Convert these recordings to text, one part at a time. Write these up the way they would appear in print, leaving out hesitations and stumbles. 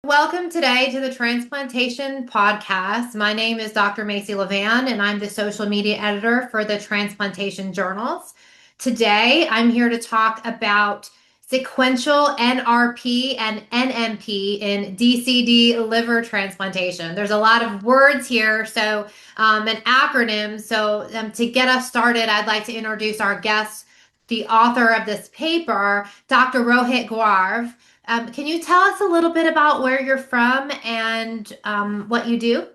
Welcome today to the Transplantation podcast. My name is Dr. Macy Levan, and I'm the social media editor for the Transplantation Journals. Today, I'm here to talk about sequential NRP and NMP in DCD liver transplantation. There's a lot of words here, so an acronym. So, to get us started, I'd like to introduce our guest, the author of this paper, Dr. Rohit Gaurav. Can you tell us a little bit about where you're from and what you do?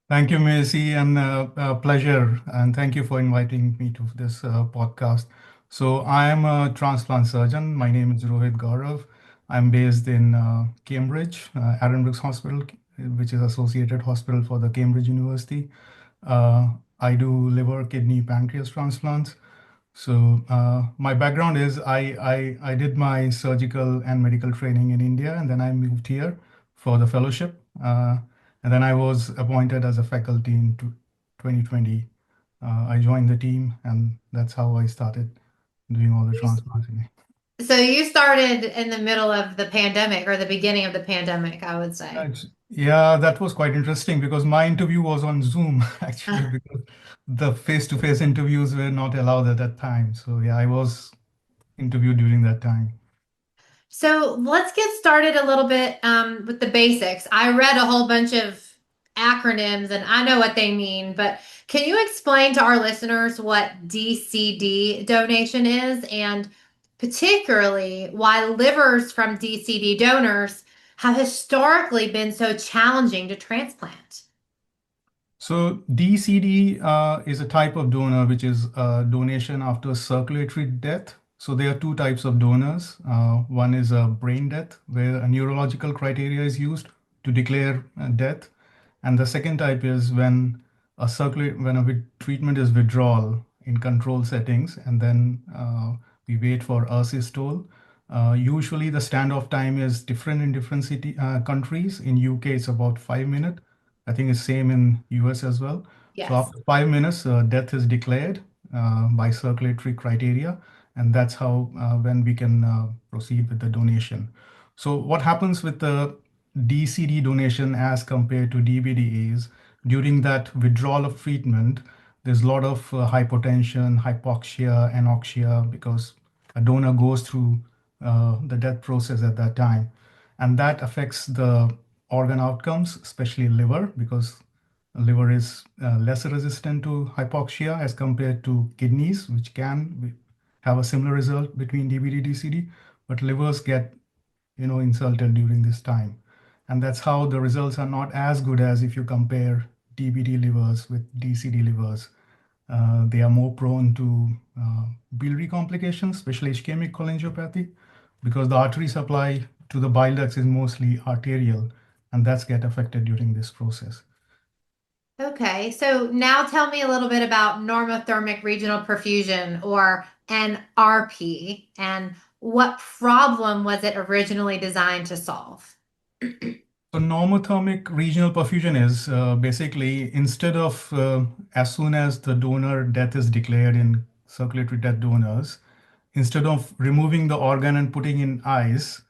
Thank you, Macy, and a pleasure. And thank you for inviting me to this podcast. So, I am a transplant surgeon. My name is Rohit Gaurav. I'm based in Cambridge, Addenbrooke's Hospital, which is associated hospital for the Cambridge University. I do liver, kidney, pancreas transplants. So, my background is I did my surgical and medical training in India, and then I moved here for the fellowship. And then I was appointed as a faculty in 2020. I joined the team, and that's how I started doing all the transplanting. So you started in the middle of the pandemic or the beginning of the pandemic, I would say. Yeah, that was quite interesting because my interview was on Zoom actually, because the face-to-face interviews were not allowed at that time. So yeah, I was interviewed during that time. So let's get started a little bit with the basics. I read a whole bunch of acronyms and I know what they mean, but can you explain to our listeners what DCD donation is and particularly why livers from DCD donors have historically been so challenging to transplant? So DCD is a type of donor which is donation after circulatory death. So there are two types of donors. One is a brain death, where a neurological criteria is used to declare death, and the second type is when treatment is withdrawal in control settings, and then we wait for asystole. Usually the standoff time is different in different countries. In UK, it's about 5 minutes. I think it's same in US as well. So Yes. after 5 minutes, death is declared by circulatory criteria, and that's how when we can proceed with the donation. So what happens with the DCD donation as compared to DBD is during that withdrawal of treatment, there's a lot of hypotension, hypoxia, anoxia because a donor goes through the death process at that time, and that affects the organ outcomes, especially liver, because liver is less resistant to hypoxia as compared to kidneys, which have a similar result between DBD DCD, but livers get insulted during this time, and that's how the results are not as good as if you compare DBD livers with DCD livers. They are more prone to biliary complications, especially ischemic cholangiopathy, because the artery supply to the bile ducts is mostly arterial, and that's get affected during this process. Okay, so now tell me a little bit about normothermic regional perfusion or NRP and what problem was it originally designed to solve? So normothermic regional perfusion is basically instead of as soon as the donor death is declared in circulatory death donors, instead of removing the organ and putting in ice,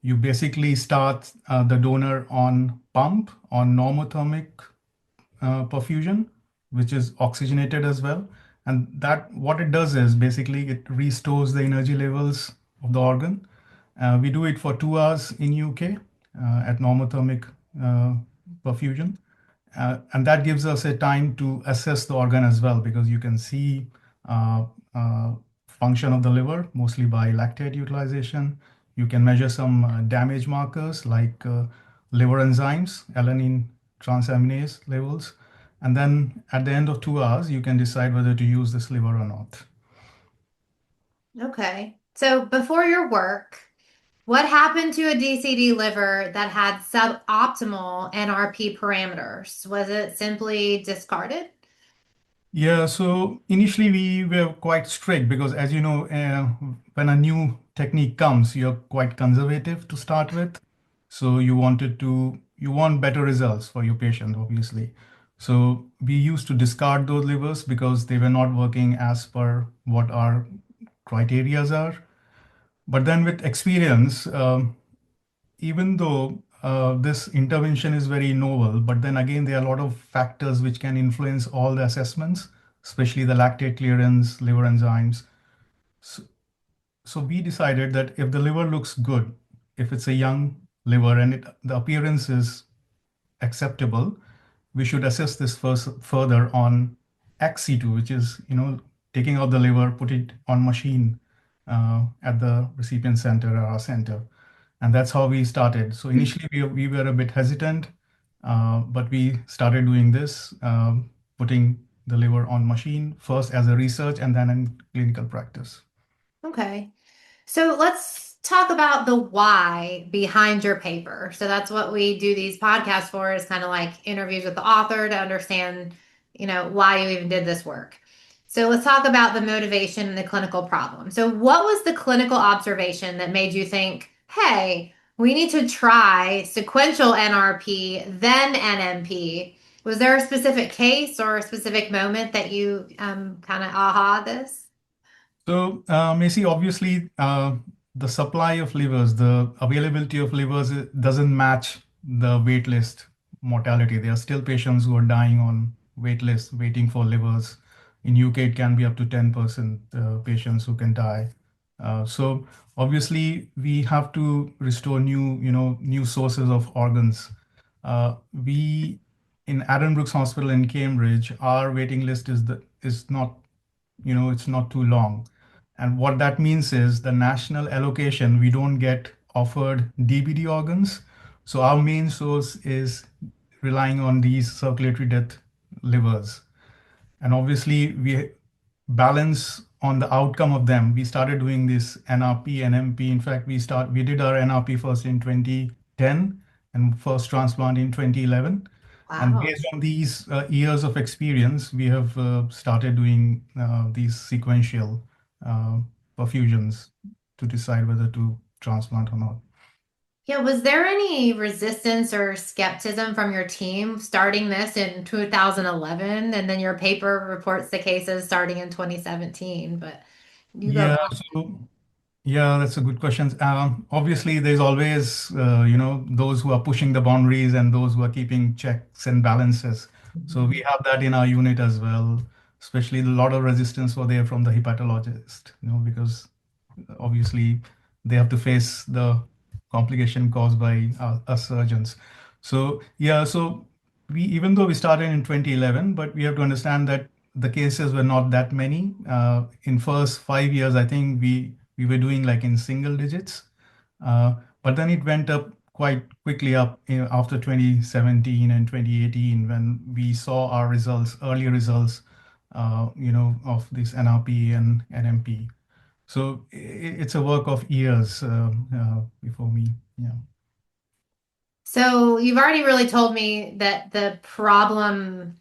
you basically start the donor on pump on normothermic perfusion, which is oxygenated as well. And that what it does is basically it restores the energy levels of the organ. We do it for 2 hours in UK at normothermic uh, perfusion. And that gives us a time to assess the organ as well, because you can see uh, uh, function of the liver mostly by lactate utilization. You can measure some damage markers like liver enzymes, alanine transaminase levels. And then at the end of 2 hours, you can decide whether to use this liver or not. Okay, so before your work, what happened to a DCD liver that had suboptimal NRP parameters? Was it simply discarded? Yeah, so initially we were quite strict because, as you know, when a new technique comes, you're quite conservative to start with. So you want better results for your patient, obviously. So we used to discard those livers because they were not working as per what our criterias are. But then with experience, even though this intervention is very novel, but then again, there are a lot of factors which can influence all the assessments, especially the lactate clearance, liver enzymes. So, so we decided that if the liver looks good, if it's a young liver and the appearance is acceptable, we should assess this first further on ex situ, which is, taking out the liver, put it on machine at the recipient center or our center. And that's how we started. So initially we were a bit hesitant, but we started doing this, putting the liver on machine first as a research and then in clinical practice. Okay. So let's talk about the why behind your paper. So that's what we do these podcasts for, is kind of like interviews with the author to understand, why you even did this work. So let's talk about the motivation and the clinical problem. So what was the clinical observation that made you think, hey, we need to try sequential NRP, then NMP? Was there a specific case or a specific moment that you kind of aha this? So, Macy, obviously, the supply of livers, the availability of livers doesn't match the wait list mortality. There are still patients who are dying on wait list, waiting for livers. In UK, it can be up to 10% patients who can die. So obviously, we have to restore new sources of organs. We in Addenbrooke's Hospital in Cambridge, our waiting list is not, it's not too long. And what that means is the national allocation, we don't get offered DBD organs. So our main source is relying on these circulatory death livers. And obviously, we balance on the outcome of them. We started doing this NRP and NMP. In fact, we did our NRP first in 2010 and first transplant in 2011. And Wow. based on these years of experience, we have started doing these sequential uh, perfusions to decide whether to transplant or not. Yeah, was there any resistance or skepticism from your team starting this in 2011, and then your paper reports the cases starting in 2017? But you go. Yeah, so yeah, that's a good question. Obviously, there's always, those who are pushing the boundaries and those who are keeping checks and balances. So we have that in our unit as well. Especially a lot of resistance were there from the hepatologist, because obviously they have to face the complication caused by us surgeons. So yeah, so we even though we started in 2011, but we have to understand that the cases were not that many. In first 5 years, I think we were doing like in single digits, but then it went up quite quickly up after 2017 and 2018 when we saw our results, early results, of this NRP and NMP. So it's a work of years before me. Yeah. So you've already really told me that the problem,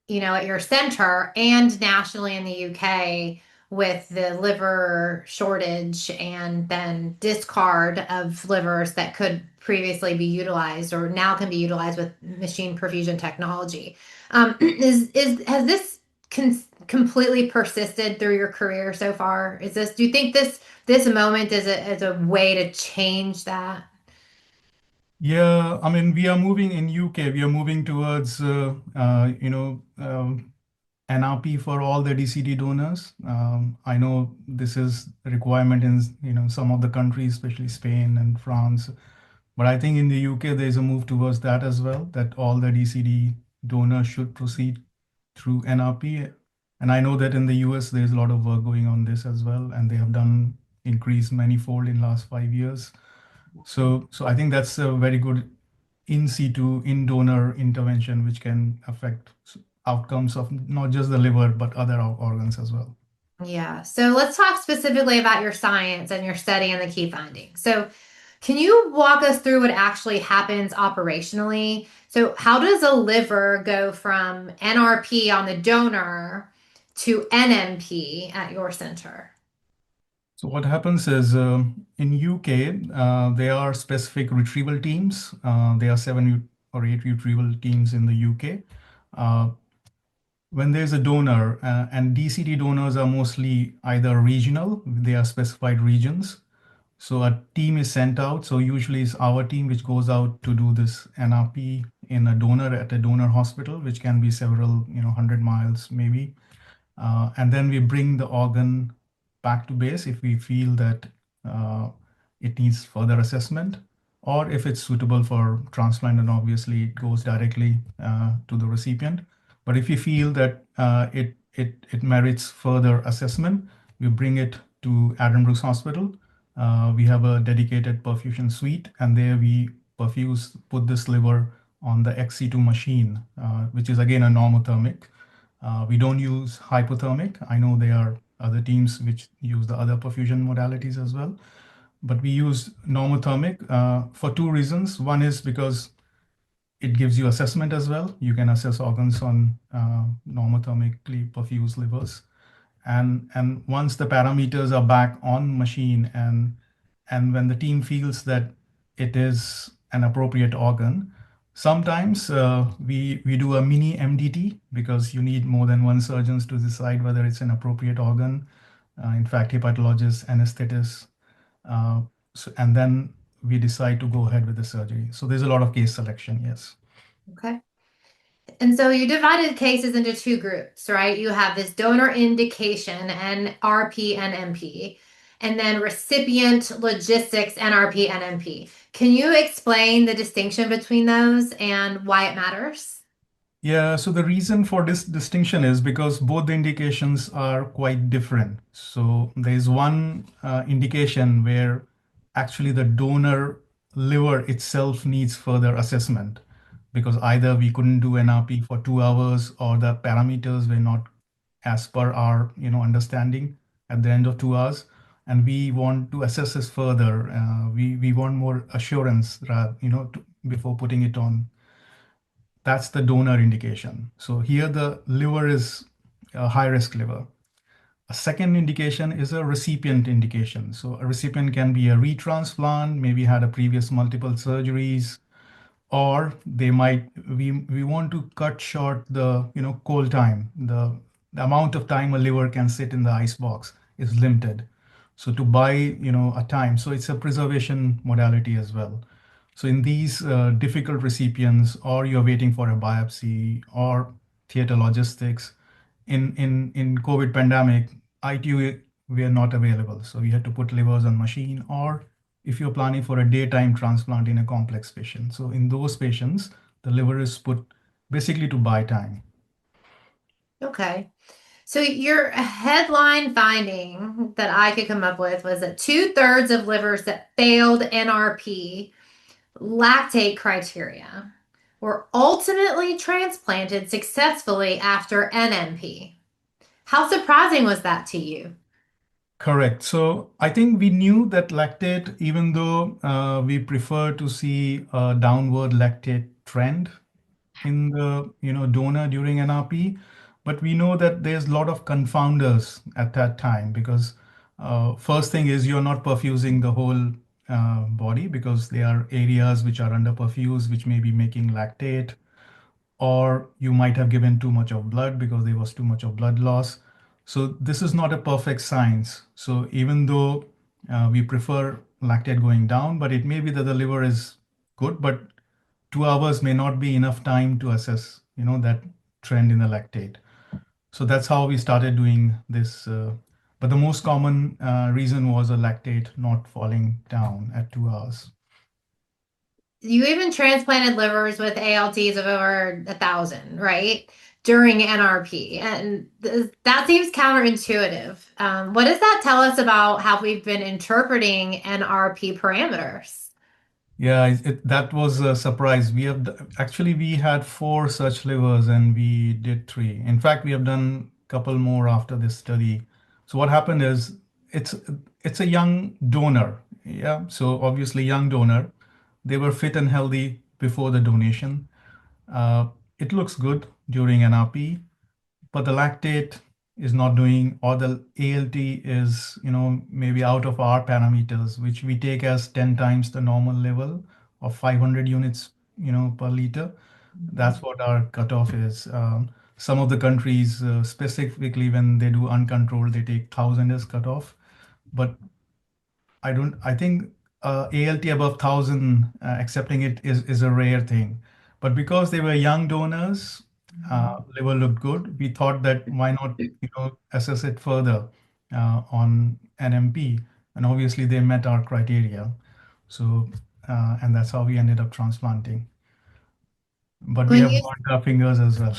at your center and nationally in the UK with the liver shortage and then discard of livers that could previously be utilized or now can be utilized with machine perfusion technology. Is has this completely persisted through your career so far? Do you think this moment is a way to change that? Yeah, I mean, we are moving in UK, we are moving towards, NRP for all the DCD donors. I know this is a requirement in, some of the countries, especially Spain and France. But I think in the UK, there's a move towards that as well, that all the DCD donors should proceed through NRP. And I know that in the US, there's a lot of work going on this as well, and they have done increased manifold in last 5 years. So I think that's a very good in situ, in donor intervention, which can affect outcomes of not just the liver, but other organs as well. Yeah. So let's talk specifically about your science and your study and the key findings. So can you walk us through what actually happens operationally? So how does a liver go from NRP on the donor to NMP at your center? So what happens is in UK, there are specific retrieval teams. There are seven or eight retrieval teams in the UK. Uh, when there's a donor, and DCD donors are mostly either regional, they are specified regions. So a team is sent out. So usually it's our team which goes out to do this NRP in a donor at a donor hospital, which can be several, 100 miles maybe. And then we bring the organ back to base if we feel that uh, it needs further assessment, or if it's suitable for transplant, and obviously it goes directly to the recipient. But if we feel that it merits further assessment, we bring it to Adam Brooks Hospital. We have a dedicated perfusion suite, and there we put this liver on the XC2 machine, which is again a normothermic. We don't use hypothermic. I know there are other teams which use the other perfusion modalities as well, but we use normothermic for two reasons. One is because it gives you assessment as well. You can assess organs on normothermically perfused livers, and once the parameters are back on machine, and when the team feels that it is an appropriate organ, sometimes we do a mini MDT because you need more than one surgeons to decide whether it's an appropriate organ. In fact, hepatologists, anesthetists, uh, and then we decide to go ahead with the surgery. So there's a lot of case selection, yes. Okay. And so you divided cases into two groups, right? You have this donor indication, NRP and NMP, and then recipient logistics, NRP and NMP. Can you explain the distinction between those and why it matters? Yeah, so the reason for this distinction is because both the indications are quite different. So there's one indication where actually the donor liver itself needs further assessment because either we couldn't do NRP for 2 hours or the parameters were not as per our understanding at the end of 2 hours, and we want to assess this further. We want more assurance, before putting it on. That's the donor indication. So here the liver is a high risk liver. A second indication is a recipient indication. So a recipient can be a retransplant, maybe had a previous multiple surgeries, or they might we want to cut short the cold time. The amount of time a liver can sit in the ice box is limited. So to buy a time, so it's a preservation modality as well. So in these difficult recipients, or you're waiting for a biopsy or theater logistics, in COVID pandemic, ITU were not available. So we had to put livers on machine, or if you're planning for a daytime transplant in a complex patient. So in those patients, the liver is put basically to buy time. Okay. So your headline finding that I could come up with was that two-thirds of livers that failed NRP lactate criteria were ultimately transplanted successfully after NMP. How surprising was that to you? Correct. So I think we knew that lactate, even though we prefer to see a downward lactate trend in the donor during NRP, but we know that there's a lot of confounders at that time because first thing is you're not perfusing the whole body because there are areas which are under perfused which may be making lactate, or you might have given too much of blood because there was too much of blood loss. So this is not a perfect science. So even though we prefer lactate going down, but it may be that the liver is good, but 2 hours may not be enough time to assess, that trend in the lactate. So that's how we started doing this. But the most common reason was a lactate not falling down at 2 hours. You even transplanted livers with ALTs of over 1,000, right? During NRP. And that seems counterintuitive. What does that tell us about how we've been interpreting NRP parameters? Yeah, that was a surprise. Actually we had four such livers and we did three. In fact, we have done a couple more after this study. So what happened is it's it's a young donor. Yeah, so obviously young donor. They were fit and healthy before the donation. Uh, it looks good during NRP, but the lactate is not doing, or the ALT is, maybe out of our parameters, which we take as 10 times the normal level of 500 units, per liter. That's what our cutoff is. Some of the countries, specifically when they do uncontrolled, they take 1,000 as cutoff. But I think ALT above 1,000, accepting it is a rare thing. But because they were young donors, liver looked good. We thought that why not, assess it further on NMP, and obviously they met our criteria. So, and that's how we ended up transplanting. But we When have you burnt our fingers as well.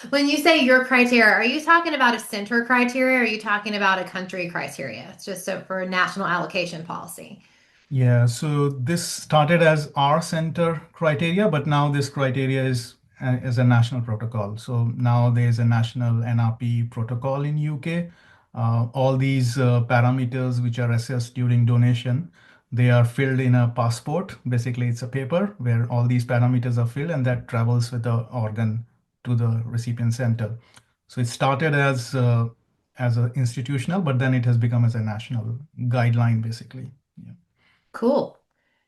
when you say your criteria, are you talking about a center criteria or are you talking about a country criteria? It's just so for national allocation policy. Yeah, so this started as our center criteria, but now this criteria is a national protocol. So now there's a national NRP protocol in UK. All these parameters which are assessed during donation, they are filled in a passport. Basically, it's a paper where all these parameters are filled, and that travels with the organ to the recipient center. So it started as a institutional, but then it has become as a national guideline, basically. Yeah. Cool.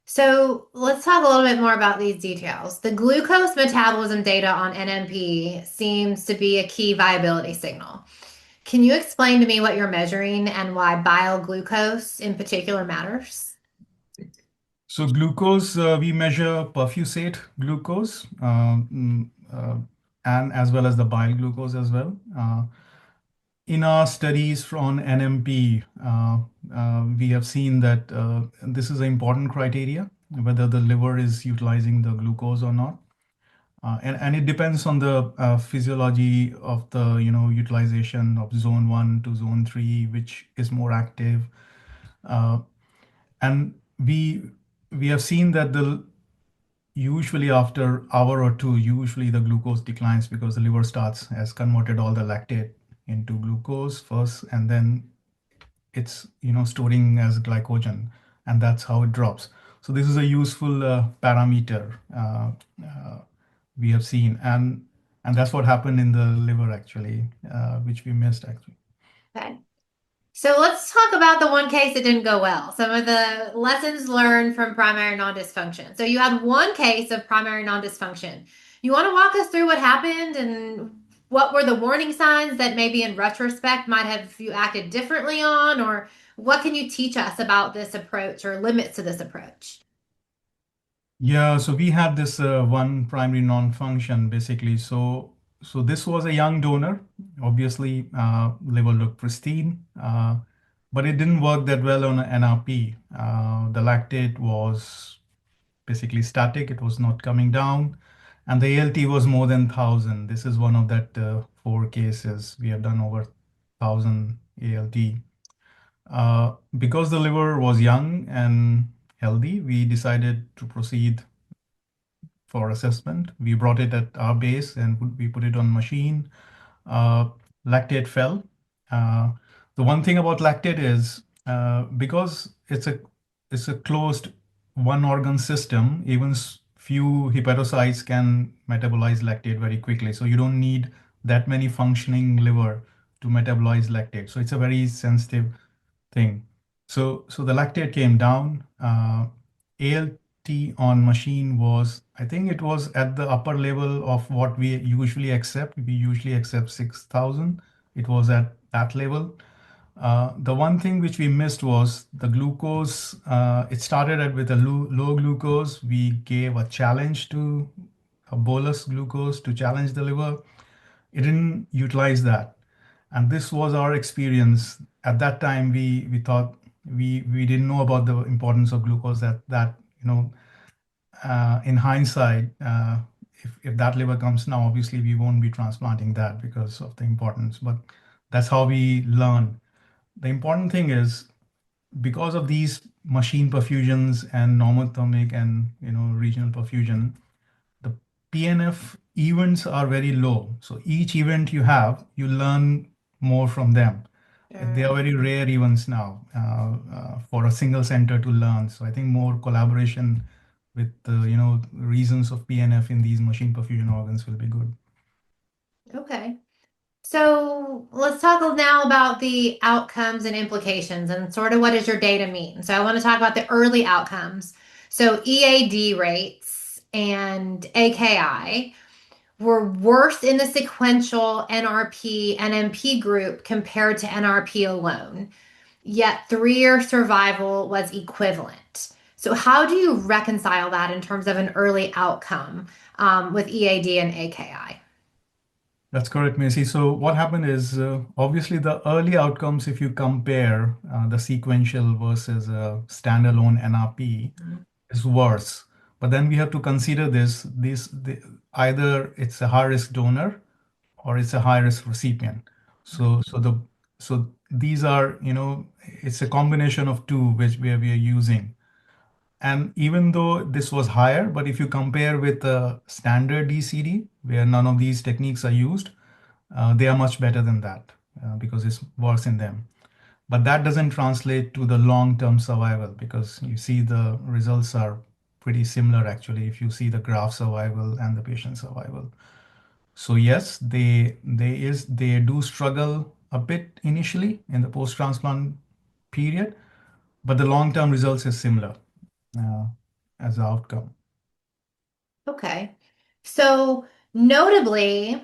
So let's talk a little bit more about these details. The glucose metabolism data on NMP seems to be a key viability signal. Can you explain to me what you're measuring and why bile glucose in particular matters? So glucose, we measure perfusate glucose, and as well as the bile glucose as well. In our studies from NMP, we have seen that this is an important criteria, whether the liver is utilizing the glucose or not. And it depends on the physiology of the, utilization of zone 1 to zone 3, which is more active. Uh, and we have seen that the usually after hour or two, usually the glucose declines because the liver starts has converted all the lactate into glucose first, and then it's storing as glycogen, and that's how it drops. So this is a useful parameter we have seen, and that's what happened in the liver actually, which we missed actually. Okay. So let's talk about the one case that didn't go well. Some of the lessons learned from primary non-dysfunction. So you had one case of primary non-dysfunction. You want to walk us through what happened and what were the warning signs that maybe in retrospect might have you acted differently on, or what can you teach us about this approach or limits to this approach? Yeah, so we had this one primary non-function basically. So this was a young donor. Obviously, liver looked pristine, but it didn't work that well on NRP. The lactate was basically static; it was not coming down, and the ALT was more than 1,000. This is one of that four cases we have done over 1,000 ALT. Because the liver was young and healthy, we decided to proceed for assessment. We brought it at our base and we put it on machine. Uh, Lactate fell. Uh, the one thing about lactate is because it's a closed one organ system, even few hepatocytes can metabolize lactate very quickly. So you don't need that many functioning liver to metabolize lactate. So it's a very sensitive thing. So the lactate came down. ALT on machine was, I think it was at the upper level of what we usually accept. We usually accept 6,000. It was at that level. The one thing which we missed was the glucose. It started with a low glucose. We gave a challenge to a bolus glucose to challenge the liver. It didn't utilize that, and this was our experience at that time. We thought we didn't know about the importance of glucose. That in hindsight, if that liver comes now, obviously we won't be transplanting that because of the importance. But that's how we learn. The important thing is because of these machine perfusions and normothermic and regional perfusion, the PNF events are very low. So each event you have, you learn more from them. They are Sure. very rare events now for a single center to learn. So I think more collaboration with the reasons of PNF in these machine perfusion organs will be good. Okay. So let's talk now about the outcomes and implications and sort of what does your data mean? So I want to talk about the early outcomes. So EAD rates and AKI were worse in the sequential NRP NMP group compared to NRP alone. yet 3-year survival was equivalent. So, how do you reconcile that in terms of an early outcome with EAD and AKI? That's correct, Macy. So what happened is obviously the early outcomes, if you compare the sequential versus standalone NRP, is worse. But then we have to consider either it's a high risk donor or it's a high risk recipient. So these are, it's a combination of two which where we are using. And even though this was higher, but if you compare with the standard DCD, where none of these techniques are used, they are much better than that because it's worse in them. But that doesn't translate to the long-term survival because you see the results are pretty similar actually if you see the graft survival and the patient survival. So yes, they do struggle a bit initially in the post-transplant period, but the long-term results is similar uh, as the outcome. Okay. So, notably,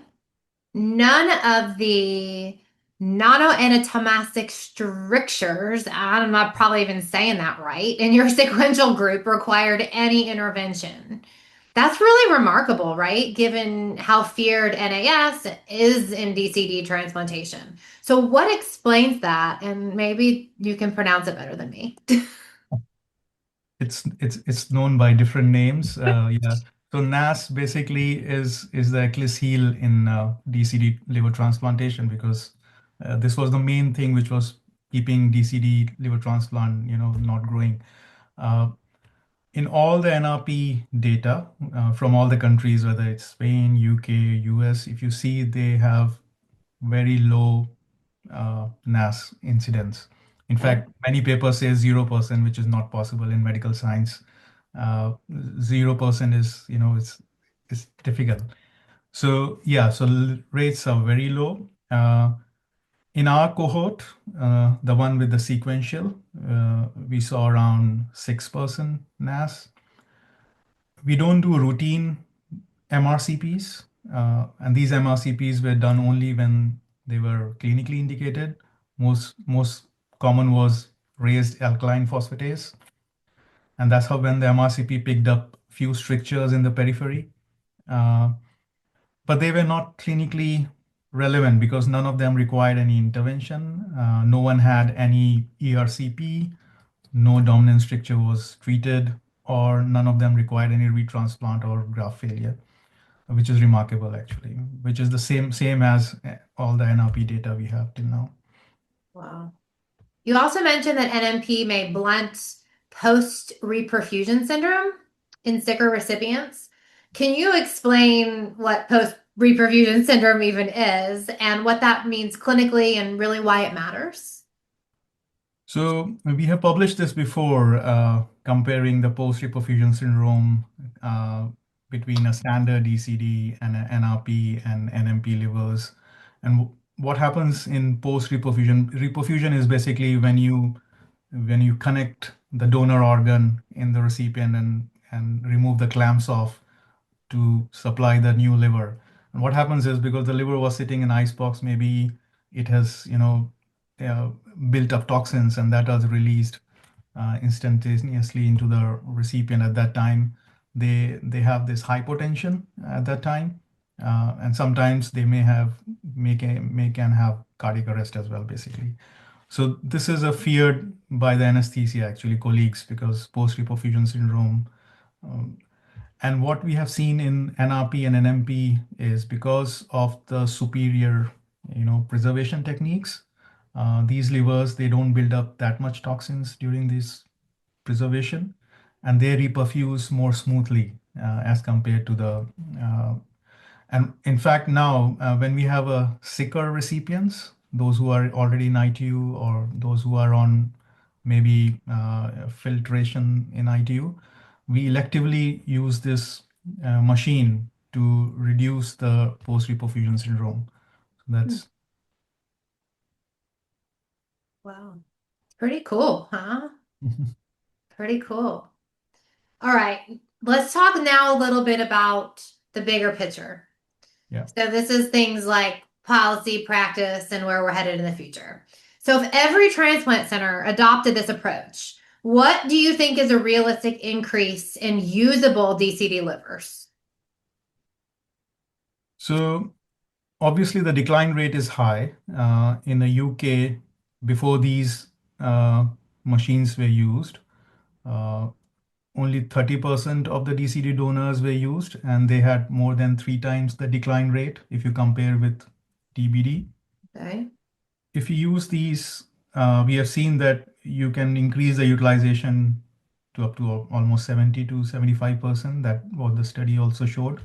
none of the non-anatomastic strictures, I'm not probably even saying that right, in your sequential group required any intervention. That's really remarkable, right? Given how feared NAS is in DCD transplantation. So, what explains that? And maybe you can pronounce it better than me. It's known by different names. Yeah. So NAS basically is the Achilles heel in DCD liver transplantation because this was the main thing which was keeping DCD liver transplant, not growing. Uh, in all the NRP data from all the countries, whether it's Spain, UK, US, if you see they have very low NAS incidence. In Okay. fact, many papers say 0%, which is not possible in medical science. 0% is, it's difficult. So yeah, so rates are very low. In our cohort, the one with the sequential, we saw around 6% NAS. We don't do routine MRCPs, and these MRCPs were done only when they were clinically indicated. Most common was raised alkaline phosphatase, and that's how when the MRCP picked up few strictures in the periphery, uh, but they were not clinically relevant because none of them required any intervention. No one had any ERCP, no dominant stricture was treated, or none of them required any retransplant or graft failure, which is remarkable actually, which is the same as all the NRP data we have till now. Wow. You also mentioned that NMP may blunt post-reperfusion syndrome in sicker recipients. Can you explain what post-reperfusion syndrome even is and what that means clinically and really why it matters? So we have published this before, comparing the post-reperfusion syndrome between a standard DCD and an NRP and NMP livers. And what happens in post-reperfusion? Reperfusion is basically when you connect the donor organ in the recipient and remove the clamps off to supply the new liver. And what happens is because the liver was sitting in icebox, maybe it has, uh, built up toxins and that was released instantaneously into the recipient at that time. They have this hypotension at that time, and sometimes they may can have cardiac arrest as well, basically. So this is a feared by the anesthesia actually colleagues because post-reperfusion syndrome. um, and what we have seen in NRP and NMP is because of the superior, preservation techniques, these livers, they don't build up that much toxins during this preservation, and they reperfuse more smoothly as compared to and in fact, now when we have a sicker recipients, those who are already in ITU or those who are on maybe filtration in ITU, we electively use this machine to reduce the post-reperfusion syndrome. So Hmm. that's Wow. Pretty cool, huh? Pretty cool. All right. Let's talk now a little bit about the bigger picture. yeah. So this is things like policy, practice, and where we're headed in the future. So if every transplant center adopted this approach, what do you think is a realistic increase in usable DCD livers? So obviously the decline rate is high. In the UK, before these uh, machines were used, uh, only 30% of the DCD donors were used, and they had more than 3 times the decline rate if you compare with TBD. Okay. If you use these, we have seen that you can increase the utilization to up to almost 70 to 75%. That what the study also showed.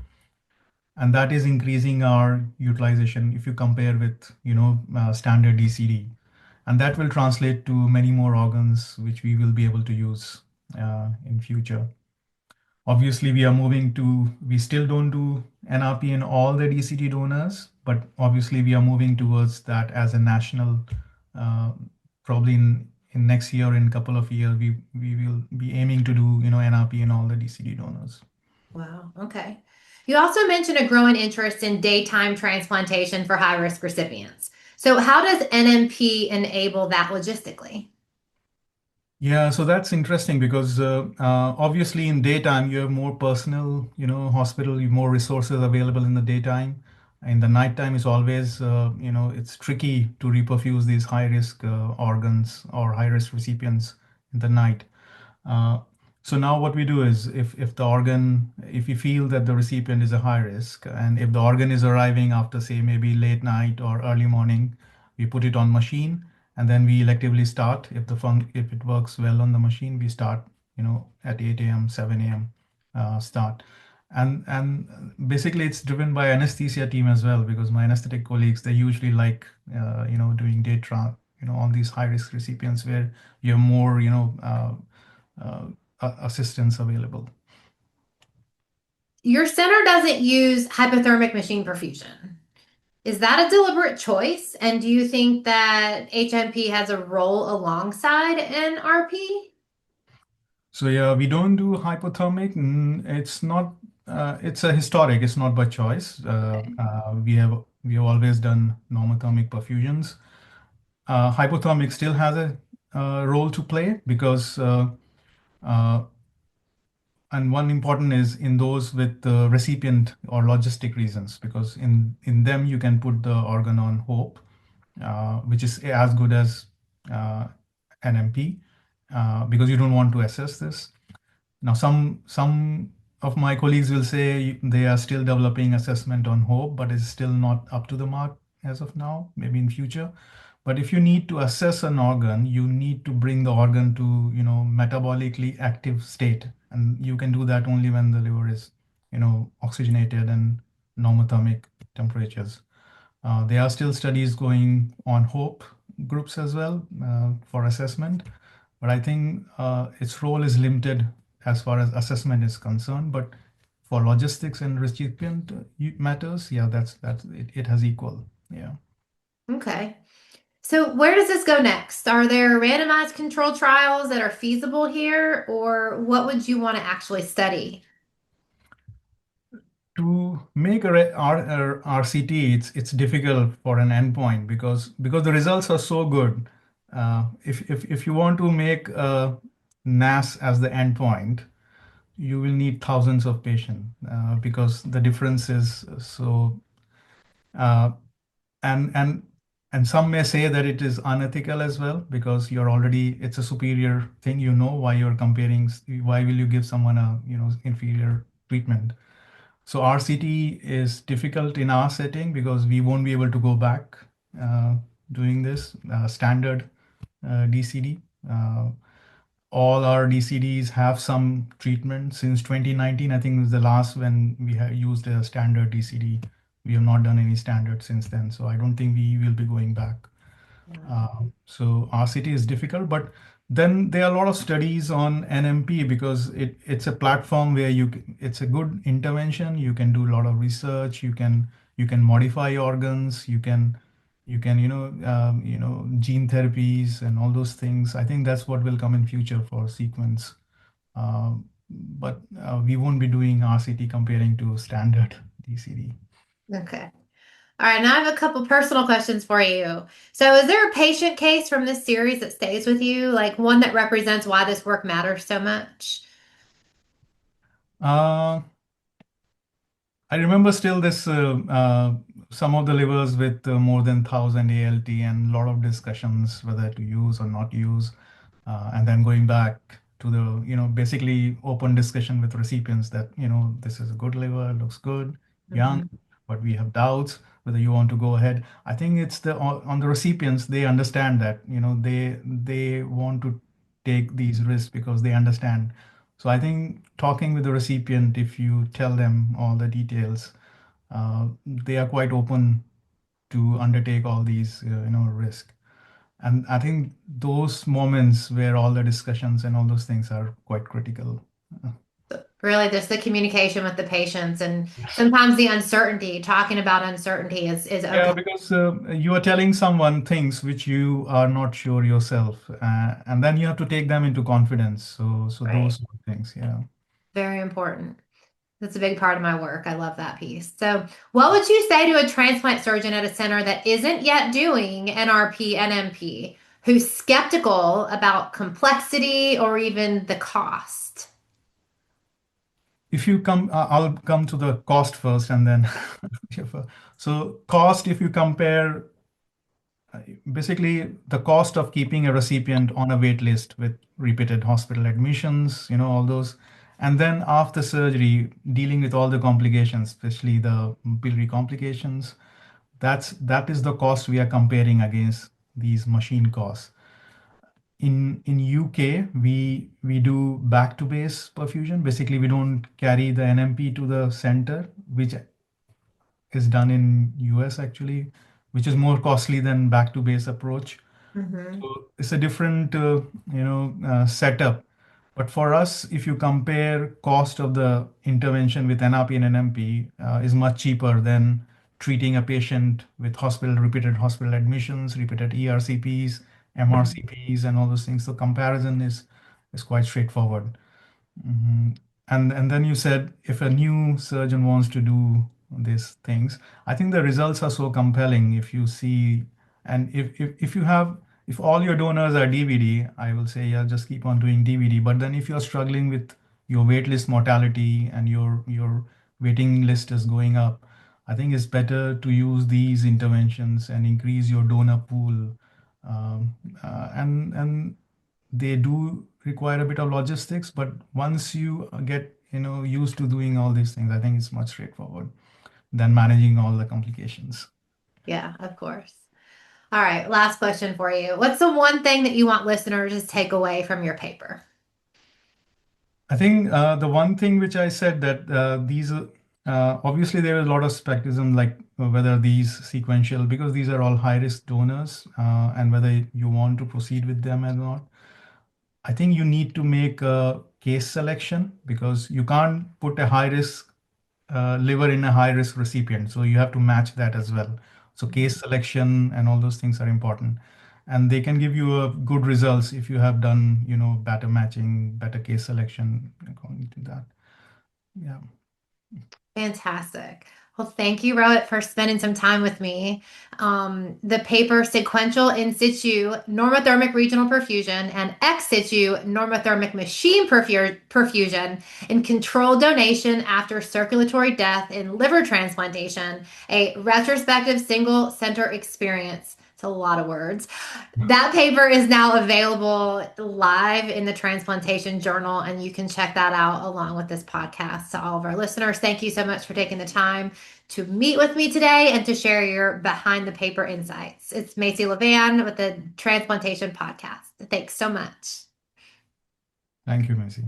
And that is increasing our utilization if you compare with, standard DCD. And that will translate to many more organs, which we will be able to use in future. Obviously, we still don't do NRP in all the DCD donors, but obviously we are moving towards that as a national, uh, probably in next year, in a couple of years, we will be aiming to do, NRP in all the DCD donors. Wow. Okay. You also mentioned a growing interest in daytime transplantation for high risk recipients. So, how does NMP enable that logistically? Yeah, so that's interesting because obviously in daytime you have more personal, hospital, you have more resources available in the daytime. In the nighttime, it's always, it's tricky to reperfuse these high risk organs or high risk recipients in the night. Uh, so now what we do is if the organ, if we feel that the recipient is a high risk, and if the organ is arriving after, say, maybe late night or early morning, we put it on machine, and then we electively start. If it works well on the machine, we start, at 8 a.m., 7 a.m. Start. And basically it's driven by anesthesia team as well, because my anesthetic colleagues, they usually like, doing on these high risk recipients where you have more, uh, assistance available. Your center doesn't use hypothermic machine perfusion. Is that a deliberate choice? And do you think that HMP has a role alongside NRP? So yeah, we don't do hypothermic. It's not. It's a historic. It's not by choice. We have always done normothermic perfusions. Hypothermic still has a role to play because uh, and one important is in those with the recipient or logistic reasons, because in them you can put the organ on hope, which is as good as uh, NMP, because you don't want to assess this. Now, some of my colleagues will say they are still developing assessment on hope, but it's still not up to the mark as of now, maybe in future. But if you need to assess an organ, you need to bring the organ to, metabolically active state. And you can do that only when the liver is, oxygenated and normothermic temperatures. There are still studies going on hope groups as well for assessment, but I think its role is limited as far as assessment is concerned. But for logistics and recipient matters, yeah, that's it, it has equal. Yeah. Okay. So, where does this go next? Are there randomized control trials that are feasible here, or what would you want to actually study? To make RCT, it's difficult for an endpoint because the results are so good. If you want to make NAS as the endpoint, you will need thousands of patients because the difference is so. Uh, and and and some may say that it is unethical as well, because it's a superior thing. Why you're comparing. Why will you give someone a inferior treatment? So RCT is difficult in our setting because we won't be able to go back uh, doing this standard DCD. All our DCDs have some treatment since 2019. I think was the last when we have used a standard DCD. We have not done any standard since then. So I don't think we will be going back. So RCT is difficult, but then there are a lot of studies on NMP because it's a platform where it's a good intervention. You can do a lot of research. You can modify organs. You can gene therapies and all those things. I think that's what will come in future for sequence. But we won't be doing RCT comparing to standard DCD. Okay. All right, now I have a couple personal questions for you. So, is there a patient case from this series that stays with you, like one that represents why this work matters so much? Uh, I remember still this some of the livers with more than 1,000 ALT and a lot of discussions whether to use or not use, and then going back to the basically open discussion with recipients that this is a good liver, looks good, young, Mhm. but we have doubts whether you want to go ahead. I think it's the on the recipients, they understand that they want to take these risks because they understand. So I think talking with the recipient, if you tell them all the details, they are quite open to undertake all these, risk. And I think those moments where all the discussions and all those things are quite critical. Really, just the communication with the patients and sometimes the uncertainty, talking about uncertainty is Yeah, okay. because you are telling someone things which you are not sure yourself, and then you have to take them into confidence. So Right. those sort of things, yeah. Very important. That's a big part of my work. I love that piece. So, what would you say to a transplant surgeon at a center that isn't yet doing NRP, NMP, who's skeptical about complexity or even the cost? If you come, I'll come to the cost first, and then so cost. If you compare basically the cost of keeping a recipient on a wait list with repeated hospital admissions, all those, and then after surgery, dealing with all the complications, especially the biliary complications, that is the cost we are comparing against these machine costs. In UK, we do back to base perfusion. Basically, we don't carry the NMP to the center, which is done in US actually, which is more costly than back to base approach. Hmm. So it's a different, setup. But for us, if you compare cost of the intervention with NRP and NMP, is much cheaper than treating a patient with repeated hospital admissions, repeated ERCPs, MRCPs, and all those things. So comparison is quite straightforward. Mhm. And then you said if a new surgeon wants to do these things, I think the results are so compelling if you see, and if you have, if all your donors are DVD, I will say, yeah, just keep on doing DVD. But then if you're struggling with your waitlist mortality and your waiting list is going up, I think it's better to use these interventions and increase your donor pool. And they do require a bit of logistics, but once you get used to doing all these things, I think it's much straightforward than managing all the complications. Yeah, of course. All right, last question for you. What's the one thing that you want listeners to take away from your paper? I think the one thing which I said that these obviously there is a lot of skepticism, like whether these sequential, because these are all high risk donors, and whether you want to proceed with them or not. I think you need to make a case selection because you can't put a high risk liver in a high risk recipient. So you have to match that as well. So case selection and all those things are important. And they can give you a good results if you have done, better matching, better case selection according to that. Yeah. Fantastic. Well, thank you, Rohit, for spending some time with me. The paper Sequential in situ normothermic regional perfusion and ex situ normothermic machine perfusion in controlled donation after circulatory death in liver transplantation, a retrospective single center experience. It's a lot of words. That paper is now available live in the Transplantation Journal, and you can check that out along with this podcast. To all of our listeners, thank you so much for taking the time to meet with me today and to share your behind the paper insights. It's Macy Levan with the Transplantation Podcast. Thanks so much. Thank you, Macy.